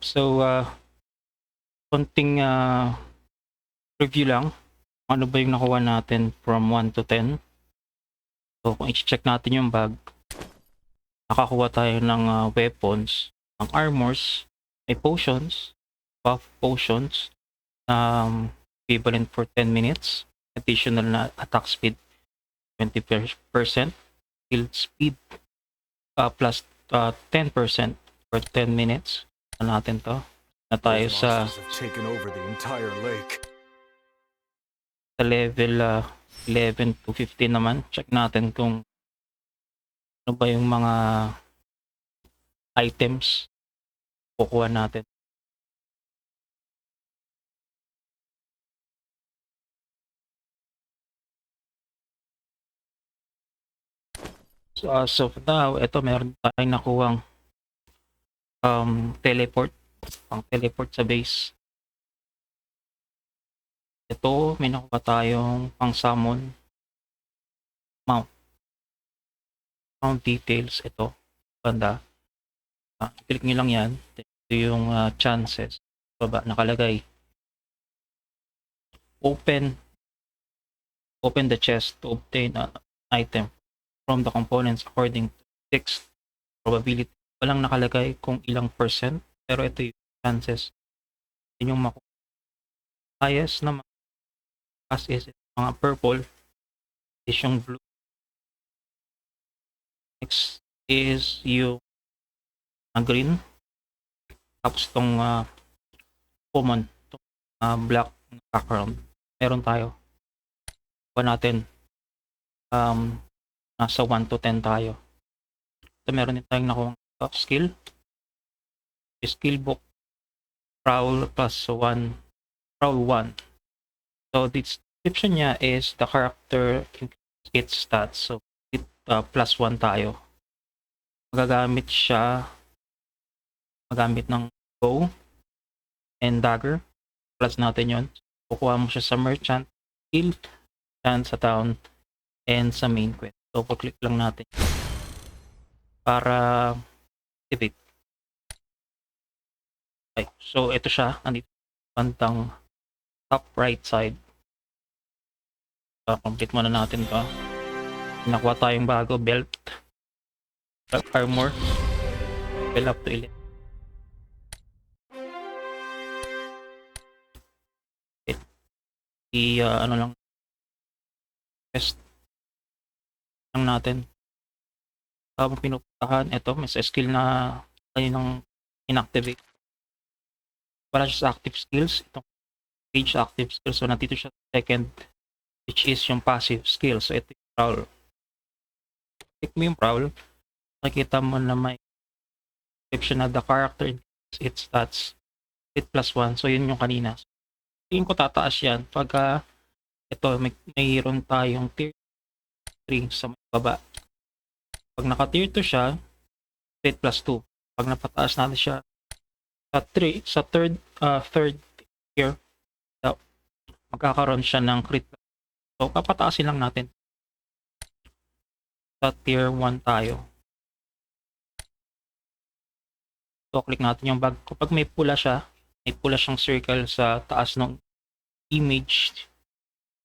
So, konting review lang. Ano ba yung nakuha natin from 1 to 10. So, kung i-check natin yung bag, nakakuha tayo ng weapons, ng armors, may potions, buff potions, equivalent for 10 minutes, additional na attack speed 20%, skill speed plus 10% for 10 minutes. Ano natin to? Na tayo sa level 11 to 15 naman. Check natin kung ano ba yung mga items kukuha natin. So as of now, ito meron tayong nakuhang teleport, pang teleport sa base. Ito, may nakuha tayong pang summon mount details. Ito, banda. Click nyo lang yan. Ito yung chances. Baba, nakalagay. Open the chest to obtain an item from the components according to fixed probability. Walang nakalagay kung ilang percent, pero ito yung chances. Yun yung makuha. Highest na as is mga purple, is yung blue. Next is yung green. Tapos itong common, itong black background. Meron tayo. Kuha natin. Nasa 1 to 10 tayo. Ito meron din tayong nakuha skill. Skill book. Prowl plus 1. Prowl 1. So the description niya is the character increases its stats. So it plus 1 tayo. Magagamit ng bow and dagger. Plus natin yon. Kukuha mo siya sa merchant, skill, and sa town, and sa main quest. So pag-click lang natin para activate. Okay, so ito siya, nandito pantang top right side. Complete muna natin to. Nakuha tayong bago, belt, armor, level up to 11. Ano lang, test lang natin. Habang pinupuntahan, ito, may skill na kaninang inactivate. Wala siya sa active skills. Itong page active skills. So, nandito siya second, which is yung passive skill. So, ito yung prowl. Click mo yung prowl. Nakikita mo na may description na the character increases its stats. It plus 1. So, yun yung kanina. Tingin ko tataas yan. Pagka ito, mayroon tayong tier 3 sa baba. Pag naka tier 2 siya, it plus 2. Pag napataas natin siya sa third tier, magkakaroon siya ng crit. So, papataasin lang natin. Sa tier 1 tayo. So, click natin yung bag. Kapag may pula siyang circle sa taas ng image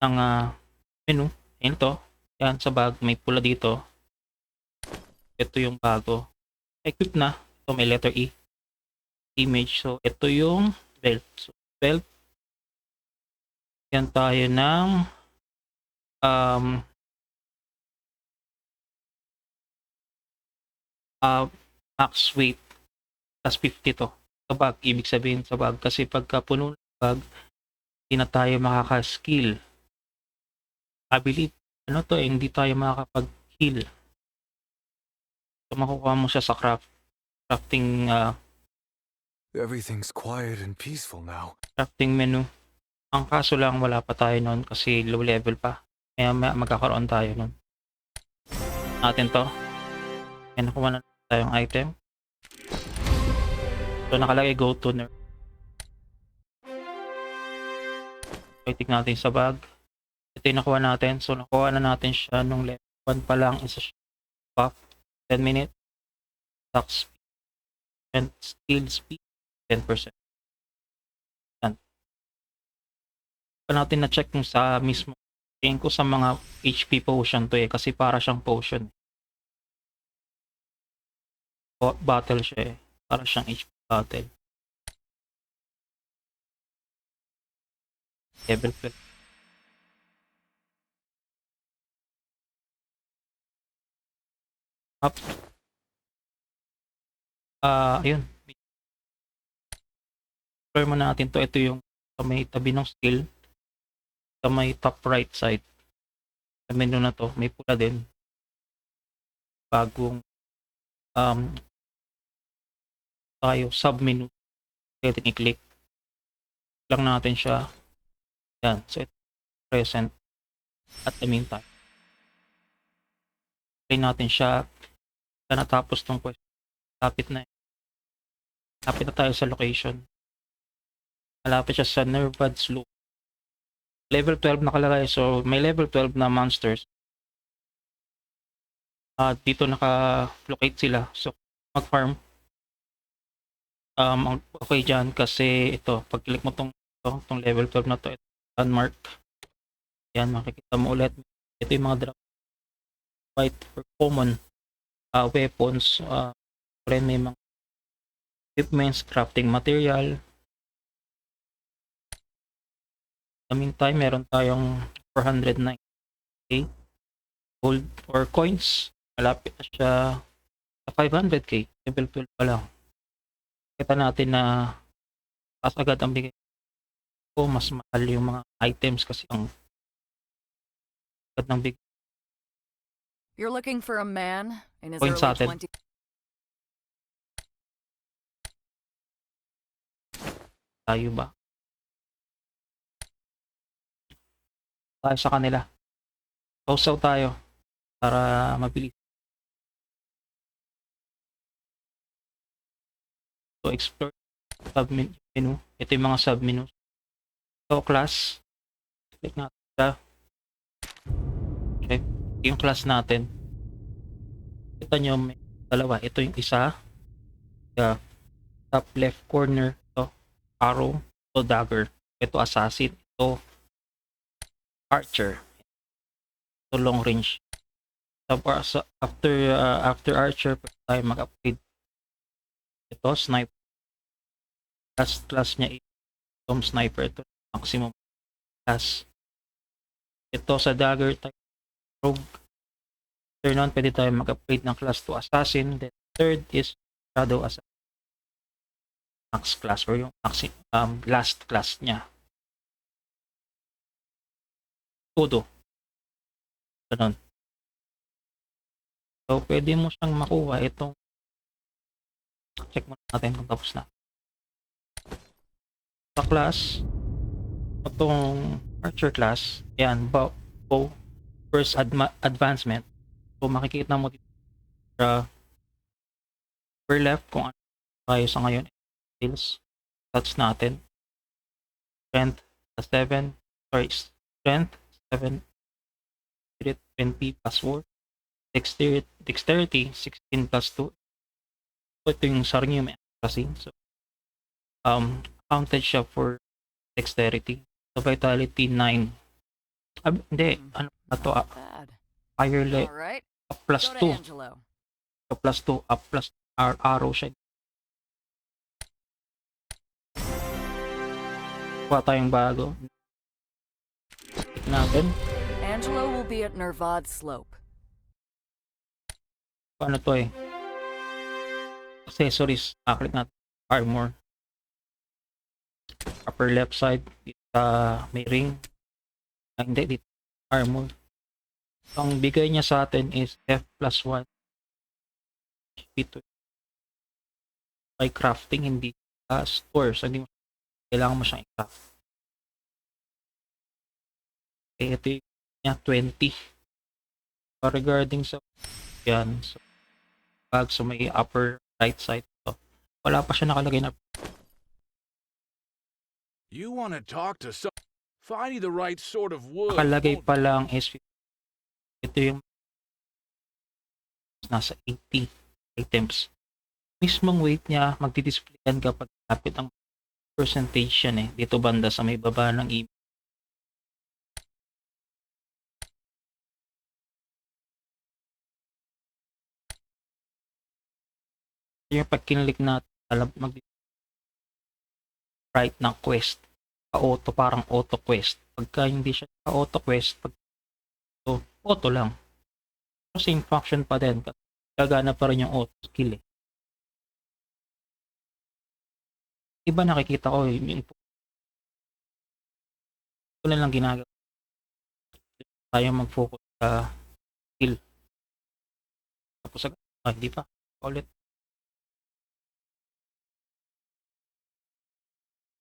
ng menu. Ayan ito. Yan, sa bag, may pula dito. Ito yung bago. Equip na. So, may letter E. Image. So, ito yung belt. So, belt. Yan tayo ng max weight plus 50 to. Sa bag. Ibig sabihin sa bag. Kasi pagka puno ng bag, hindi na tayo makaka-skill. I believe, hindi tayo makakapag-heal. So, makukuha mo siya sa crafting Everything's quiet and peaceful now. Crafting menu. Ang kaso lang wala pa tayo nun kasi low level pa. Kaya magkakaroon tayo nun. Natin to. Yan, nakuha na tayong item. So nakalagay go to nerd. So itik natin sa bag. Ito yung nakuha natin. So nakuha na natin siya nung level 1 pa lang. Isa siya buff. 10 minutes. Attack speed. And skill speed. 10%. Yan. Pa natin na-check kung sa mismo. Tingin ko sa mga HP potion to kasi para siyang potion. Battle siya para siyang HP battle. Level 12. Up. Ayun. Explore mo natin to. Ito yung sa may tabi ng skill. Sa may top right side. Sa menu na to, may pula din. Bagong tayo sub-menu. Pwede i-click lang natin siya. Yan. So, ito present at the meantime. Play natin siya. Sa natapos tong question. Lapit na. Lapit na tayo sa location. Malapit siya sa Nervad Slope. Level 12 nakalagay. So, may level 12 na monsters. Dito naka-locate sila. So, mag-farm. Okay dyan kasi ito, pag-click mo tong level 12 na to, ito, landmark. Yan, makikita mo ulit. Ito yung mga drop. White for common weapons. May mga equipments, crafting material. In the meantime, meron tayong 409k gold or coins. Malapit na siya sa 500k. Level 12 pa lang. Kita natin na taas agad ang bigay ko. Mas mahal yung mga items kasi ang agad ng bigay. You're looking for a man in his Points early atin. 20s. Tayo ba? Tayo sa kanila. Sausaw tayo para mabilis. So, explore sub-menu. Ito yung mga sub-menus. So, class. Click natin siya. Okay. Yung class natin. Kita nyo, may dalawa. Ito yung isa. The top left corner. Ito, arrow. Ito, dagger. Ito, assassin. Ito, archer. Ito, long range. So, after archer, pwede tayo mag-upgrade. Ito, sniper. Last class niya, Tom Sniper. Ito, maximum class. Ito, sa dagger type, rogue. Turn on, pwede tayo mag-upgrade ng class to assassin. Then, third is shadow assassin. Max class, or yung last class niya. Todo. Ganun. So, pwede mo siyang makuha itong check mo natin kung tapos na. Sa class, itong archer class, yan, bow first advancement. So, makikita mo dito sa upper left kung ano tayo sa ngayon. Skills, stats natin. Strength, 7, strength, 7, spirit, 20 plus 4. Dexterity, 16 plus 2. So, ito yung sarnium kasi. So, counted siya for dexterity. So, vitality 9. Hindi, ano na to? Bad. Higher All right. up plus Go to 2. Angelo. So, plus 2, up plus arrow siya. Kuha tayong bago. Tignan natin. Angelo will be at Nervad Slope. Ano to accessories. Click natin. Armor. Upper left side. Dito may ring. Hindi, dito. Armor. Ang bigay niya sa atin is F plus 1. Dito. By crafting, hindi store. So, hindi mo kailangan mo siyang i-craft. Ito yung niya 20. So, regarding sa yan. So, so may upper right side. So, wala pa siya nakalagay na. You want to talk to some? Find you the right sort of wood. Nakalagay pa lang is ito yung nasa 80 items. Mismong weight niya magdi-display yan kapag Kapit ang percentage yan eh. Dito banda sa may baba ng email. Yung pag kinlik natin, alam mag-write ng quest. Auto, parang auto quest. Pagka hindi siya auto quest, pag auto lang. So, same function pa din. Gagana pa rin yung auto skill eh. Iba nakikita ko yung ito na lang ginagawa. Tayo mag-focus sa skill. Tapos hindi pa. Ulit.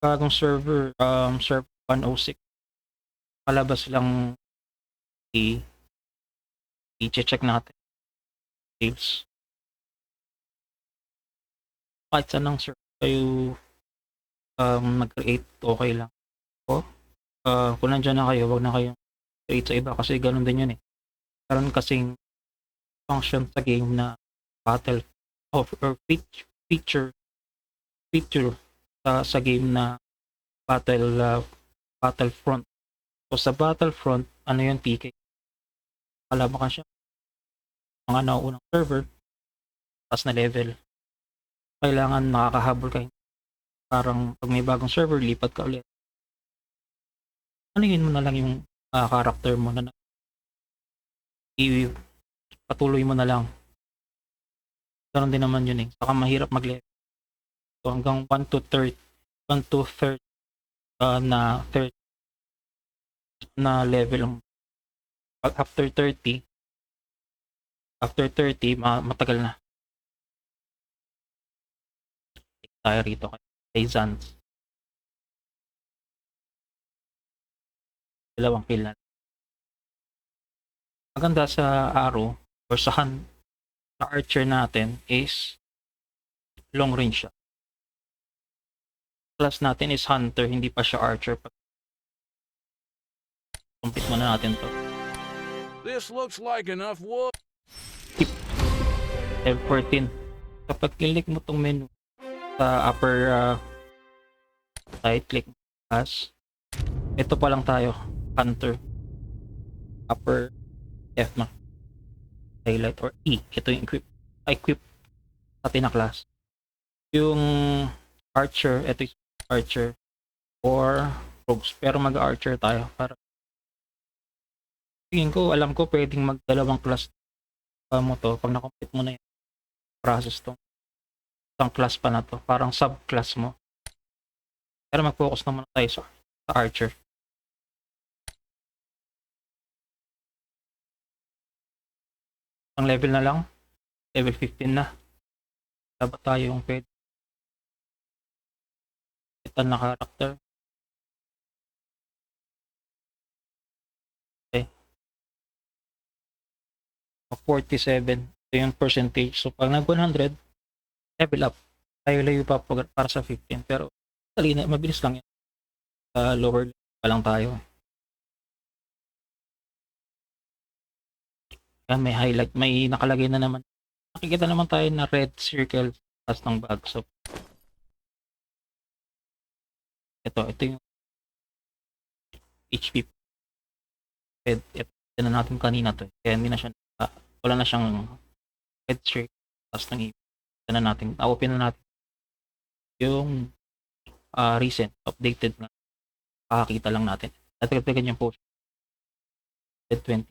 Bagong server, server 106. Palabas lang i-check natin. Sales. Kahit saan ng server kayo nag-create, okay lang. O, kung nandyan na kayo, wag na kayong create sa iba kasi ganun din yun eh. Karoon kasing function sa game na battle or feature sa game na Battlefront. So sa Battlefront, ano yun, PK? Kalaban ka siya. Mga nauunang server, taas na level. Kailangan makakahabol ka. Parang pag may bagong server, lipat ka ulit. Ano yun mo na lang yung character mo na patuloy mo na lang. Ganun din naman yun eh. Saka mahirap mag-level. So hanggang 1 to 30 na level after 30 matagal na. Tayo rito kay Zans. Dalawang kill na. Maganda sa arrow or sa archer natin is long range siya. Class natin is hunter, hindi pa siya archer. Complete muna natin to. This looks like enough wood. F14. Kapag click mo tong menu sa upper right click as ito pa lang tayo, hunter. Upper F na. Highlight or E. Ito yung equip sa class. Yung archer, ito yung archer or rogues. Pero mag-archer tayo para tingin ko, alam ko pwedeng magdalawang class mo to pag na-complete mo na yung process to. Isang class pa na to, parang sub-class mo. Pero mag-focus naman tayo sa archer. Ang level na lang, level 15 na. Dapat tayo yung pwede. Ito na character. Okay. 47. Ito yung percentage. So pag nag 100, level up. Layo-layo pa para sa 15. Pero mabilis lang yan. Lower level pa lang tayo. Yan, may highlight. May nakalagay na naman. Nakikita naman tayo na red circle as ng bag. So ito yung HP. Ito na natin kanina to. Kaya hindi na siya wala na siyang red circle as ng HP. Ito na natin. Open na natin yung recent updated na kakakita lang natin. Natagdagan yung post 20.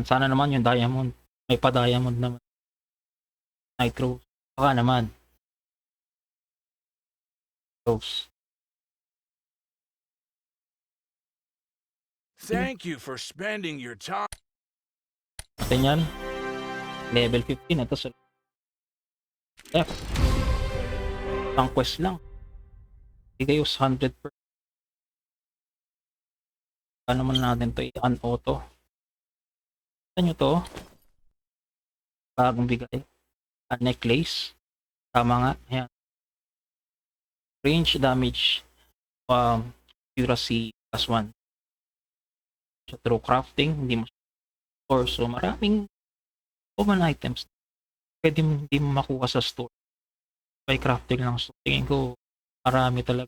Sana naman yung diamond. May pa diamond naman. Nitro. Baka naman. Rose. Thank you for spending your time. Natin yan. Level 15. Ito sa F. Ang quest lang. Hindi kayo 100%. Paano naman natin to i-unauto? Saan nyo to? Bagong bigay. Necklace. Tama nga. Ayan. Range damage. Accuracy +1. Through crafting. Hindi mo store. So maraming common items. Pwede hindi mo makuha sa store. by crafting lang. So, tingin ko, marami talaga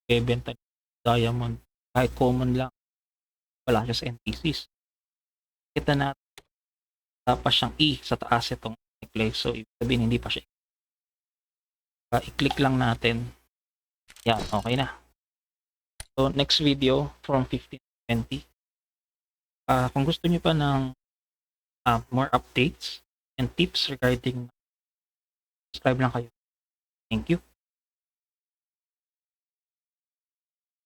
bebenta ng diamond. Kahit common lang, wala siya sa NPCs. Kita natin, tapos siyang E sa taas itong necklace. So, ibig sabihin, hindi pa siya. I-click lang natin. Yan, okay na. So, next video from 15 to 20. Kung gusto niyo pa ng more updates and tips regarding, subscribe lang kayo. Thank you.